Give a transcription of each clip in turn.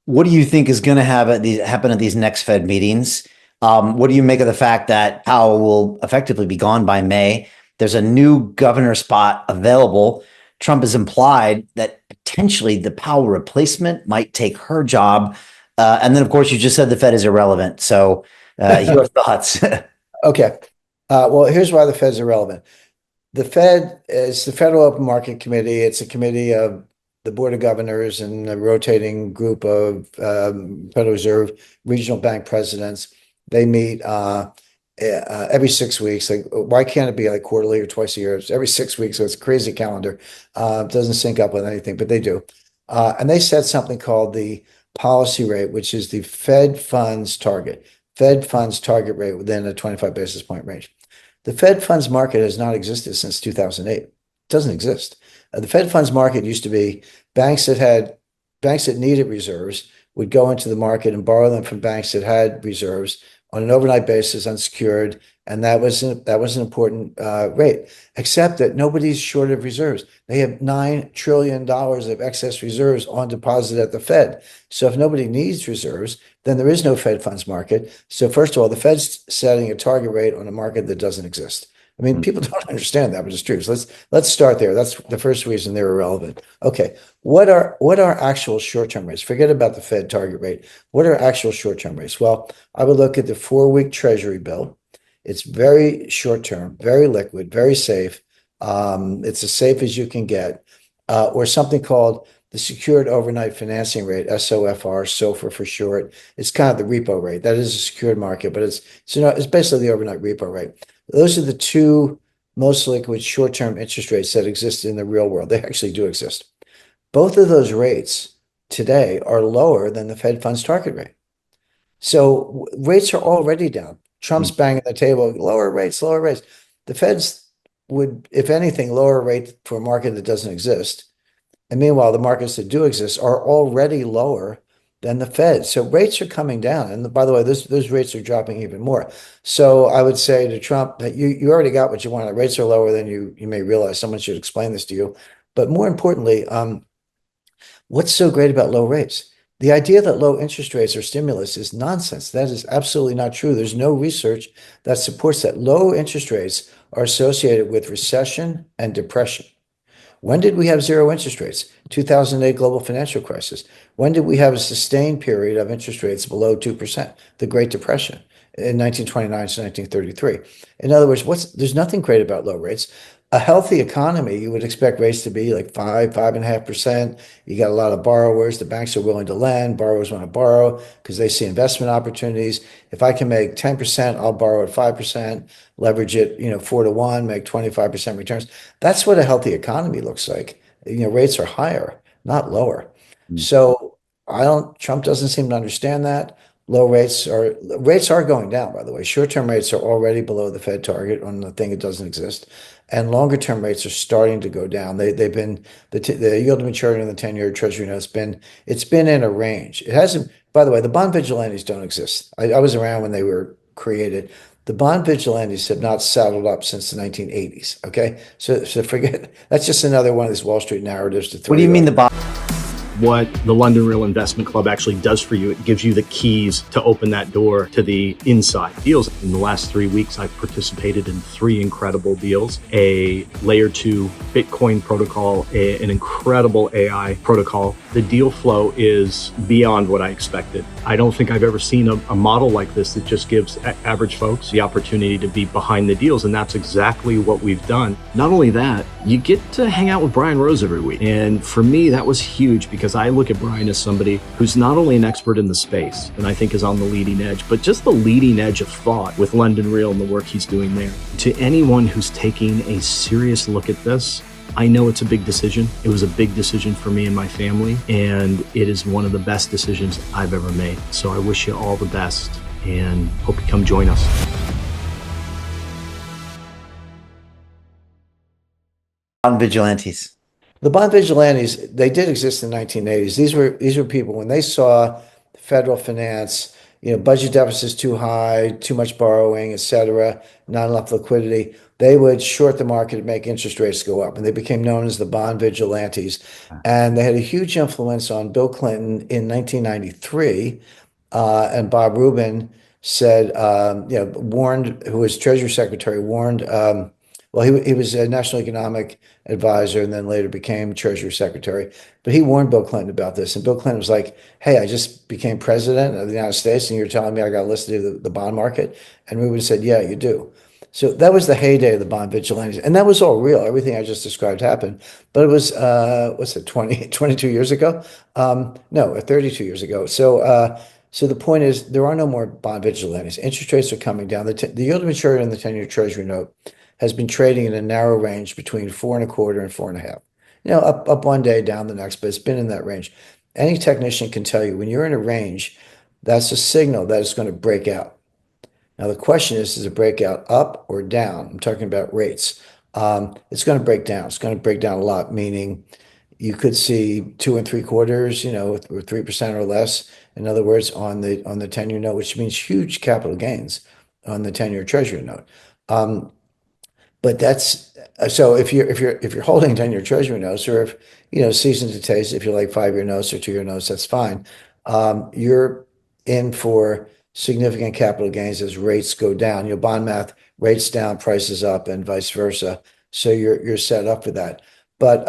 What do you think is going to happen at these next Fed meetings? What do you make of the fact that Powell will effectively be gone by May? There's a new governor spot available. Trump has implied that potentially the Powell replacement might take her job. And then, of course, you just said the Fed is irrelevant. So, your thoughts? Okay. Well, here's why the Fed's irrelevant. The Fed is the Federal Open Market Committee. It's a committee of the Board of Governors and a rotating group of Federal Reserve regional bank presidents. They meet every 6 weeks. Like, why can't it be like quarterly or twice a year? It's every 6 weeks, so it's a crazy calendar. It doesn't sync up with anything, but they do. And they set something called the policy rate, which is the Fed funds target. Fed funds target rate within a 25 basis point range. The Fed funds market has not existed since 2008. It doesn't exist. The Fed funds market used to be banks that needed reserves would go into the market and borrow them from banks that had reserves on an overnight basis, unsecured, and that was an important rate. Except that nobody's short of reserves. They have $9 trillion of excess reserves on deposit at the Fed. So if nobody needs reserves, then there is no Fed funds market. So first of all, the Fed's setting a target rate on a market that doesn't exist. I mean, people don't understand that, but it's true. So let's start there. That's the first reason they're irrelevant. Okay, what are actual short-term rates? Forget about the Fed target rate. What are actual short-term rates? Well, I would look at the 4-week Treasury bill. It's very short-term, very liquid, very safe. It's as safe as you can get, or something called the Secured Overnight Financing Rate, SOFR, SOFR for short. It's kind of the repo rate. That is a secured market, but it's basically the overnight repo rate. Those are the two most liquid short-term interest rates that exist in the real world. They actually do exist. Both of those rates today are lower than the Fed funds target rate. So rates are already down. Trump's banging the table, lower rates, lower rates. The Feds would, if anything, lower a rate for a market that doesn't exist. And meanwhile, the markets that do exist are already lower than the Fed. So rates are coming down. And by the way, those rates are dropping even more. So I would say to Trump that you already got what you wanted. Rates are lower than you may realize. Someone should explain this to you. But more importantly, what's so great about low rates? The idea that low interest rates are stimulus is nonsense. That is absolutely not true. There's no research that supports that. Low interest rates are associated with recession and depression. When did we have zero interest rates? 2008 global financial crisis. When did we have a sustained period of interest rates below 2%? The Great Depression in 1929 to 1933. In other words, there's nothing great about low rates. A healthy economy, you would expect rates to be like 5.5%. You got a lot of borrowers. The banks are willing to lend. Borrowers want to borrow because they see investment opportunities. If I can make 10%, I'll borrow at 5%, leverage it, 4 to 1, make 25% returns. That's what a healthy economy looks like. Rates are higher, not lower. So Trump doesn't seem to understand that. Rates are going down, by the way. Short-term rates are already below the Fed target on the thing that doesn't exist. And longer-term rates are starting to go down. They've been the yield to maturity on the 10-year Treasury note it's been in a range. It hasn't, by the way, the bond vigilantes don't exist. I was around when they were created. The bond vigilantes have not saddled up since the 1980s. Okay. So forget that's just another one of these Wall Street narratives to throw What do you you mean off. the bond? What the London Real Investment Club actually does for you, it gives you the keys to open that door to the inside deals. In the last 3 weeks, I've participated in 3 incredible deals: a layer 2 Bitcoin protocol, an incredible AI protocol. The deal flow is beyond what I expected. I don't think I've ever seen a model like this that just gives average folks the opportunity to be behind the deals. And that's exactly what we've done. Not only that, you get to hang out with Brian Rose every week. And for me, that was huge because I look at Brian as somebody who's not only an expert in the space, and I think is on the leading edge, but just the leading edge of thought with London Real and the work he's doing there. To anyone who's taking a serious look at this, I know it's a big decision. It was a big decision for me and my family, and it is one of the best decisions I've ever made. So I wish you all the best and hope you come join us. Bond vigilantes. The bond vigilantes, they did exist in the 1980s. These were people when they saw federal finance budget deficits too high, too much borrowing, et cetera, not enough liquidity, they would short the market and make interest rates go up. And they became known as the bond vigilantes. And they had a huge influence on Bill Clinton in 1993. And Bob Rubin said, warned, who was Treasury Secretary, warned, he was a National Economic Advisor and then later became Treasury Secretary. But he warned Bill Clinton about this. And Bill Clinton was like, hey, I just became president of the United States and you're telling me I got to listen to the bond market? And Rubin said, yeah, you do. So that was the heyday of the bond vigilantes. And that was all real. Everything I just described happened. But it was, 22 years ago? No, 32 years ago. So the point is, there are no more bond vigilantes. Interest rates are coming down. The yield to maturity on the 10-year Treasury note has been trading in a narrow range between 4.25 and 4.5. Up one day, down the next, but it's been in that range. Any technician can tell you when you're in a range, that's a signal that it's going to break out. Now, the question is, does it break out up or down? I'm talking about rates. It's going to break down. It's going to break down a lot, meaning you could see 2.75, or 3% or less. In other words, on the 10-year note, which means huge capital gains on the 10-year Treasury note. But that's so if you're holding 10-year Treasury notes, or if season to taste, if you like 5-year notes or 2-year notes, that's fine. You're in for significant capital gains as rates go down. Bond math, rates down, prices up, and vice versa. So you're set up for that. But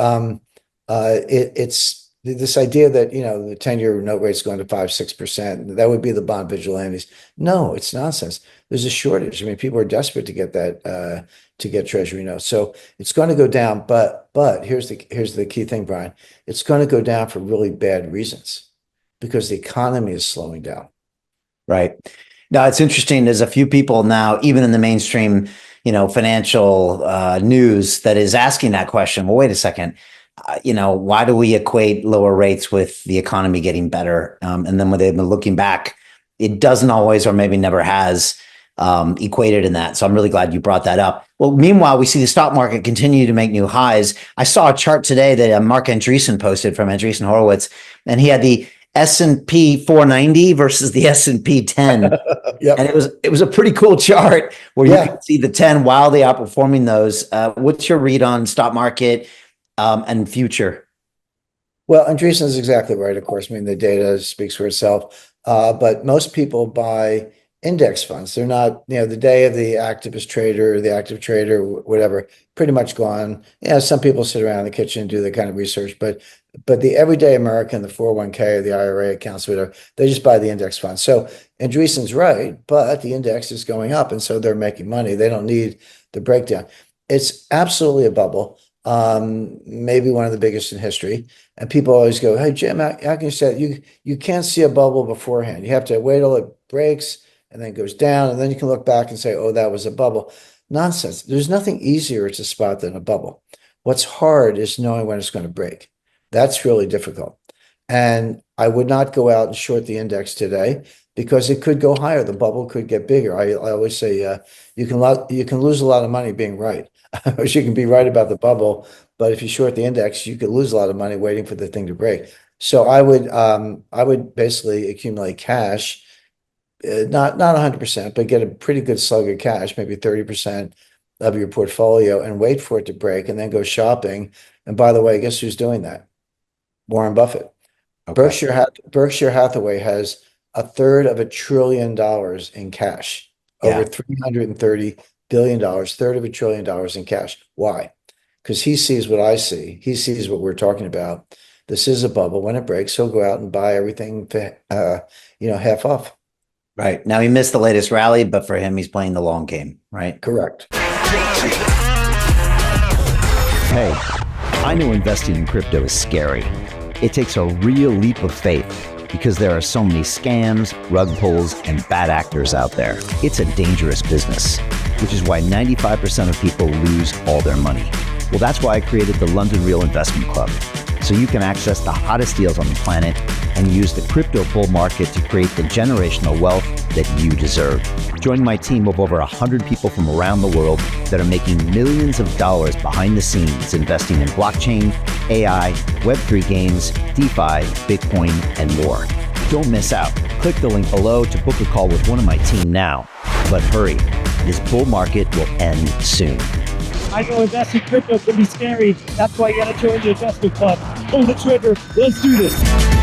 it's this idea that the 10-year note rate's going to 5-6%. That would be the bond vigilantes. No, it's nonsense. There's a shortage. I mean, people are desperate to get that to get Treasury notes. So it's going to go down. But here's the key thing, Brian. It's going to go down for really bad reasons because the economy is slowing down. Right. Now, it's interesting. There's a few people now, even in the mainstream, financial news, that is asking that question. Well, wait a second. Why do we equate lower rates with the economy getting better? And then when they've been looking back, it doesn't always, or maybe never has, equated in that. So I'm really glad you brought that up. Well, meanwhile, we see the stock market continue to make new highs. I saw a chart today that Mark Andreessen posted from Andreessen Horowitz, and he had the S&P 490 versus the S&P 10. Yep. And it was a pretty cool chart where you can see the 10 wildly outperforming those. What's your read on stock market and future? Well, Andreessen is exactly right. Of course, I mean, the data speaks for itself. But most people buy index funds. They're not, the day of the activist trader, the active trader, whatever, pretty much gone. Some people sit around in the kitchen and do the kind of research, but the everyday American, the 401k or the IRA accounts, whatever, they just buy the index fund. So Andreessen's right, but the index is going up, and so they're making money. They don't need the breakdown. It's absolutely a bubble. Maybe one of the biggest in history. And people always go, hey, Jim, how can you say that? You can't see a bubble beforehand. You have to wait till it breaks and then goes down, and then you can look back and say, oh, that was a bubble. Nonsense. There's nothing easier to spot than a bubble. What's hard is knowing when it's going to break. That's really difficult. And I would not go out and short the index today because it could go higher. The bubble could get bigger. I always say you can lose a lot of money being right. You can be right about the bubble, but if you short the index, you could lose a lot of money waiting for the thing to break. So I would basically accumulate cash, not 100%, but get a pretty good slug of cash, maybe 30% of your portfolio, and wait for it to break, and then go shopping. And by the way, guess who's doing that? Warren Buffett. Okay. Berkshire Hathaway has $1/3 trillion in cash, over $330 billion, $1/3 trillion in cash. Why? Because he sees what I see. He sees what we're talking about. This is a bubble. When it breaks, he'll go out and buy everything half off. Right. Now, he missed the latest rally, but for him, he's playing the long game, right? Correct. Hey, I know investing in crypto is scary. It takes a real leap of faith because there are so many scams, rug pulls, and bad actors out there. It's a dangerous business, which is why 95% of people lose all their money. Well, that's why I created the London Real Investment Club, so you can access the hottest deals on the planet and use the crypto bull market to create the generational wealth that you deserve. Join my team of over 100 people from around the world that are making millions of dollars behind the scenes investing in blockchain, AI, Web3 games, DeFi, Bitcoin, and more. Don't miss out. Click the link below to book a call with one of my team now. But hurry, this bull market will end soon. I know investing in crypto can be scary. That's why you gotta join the investment club. Pull the trigger. Let's do this.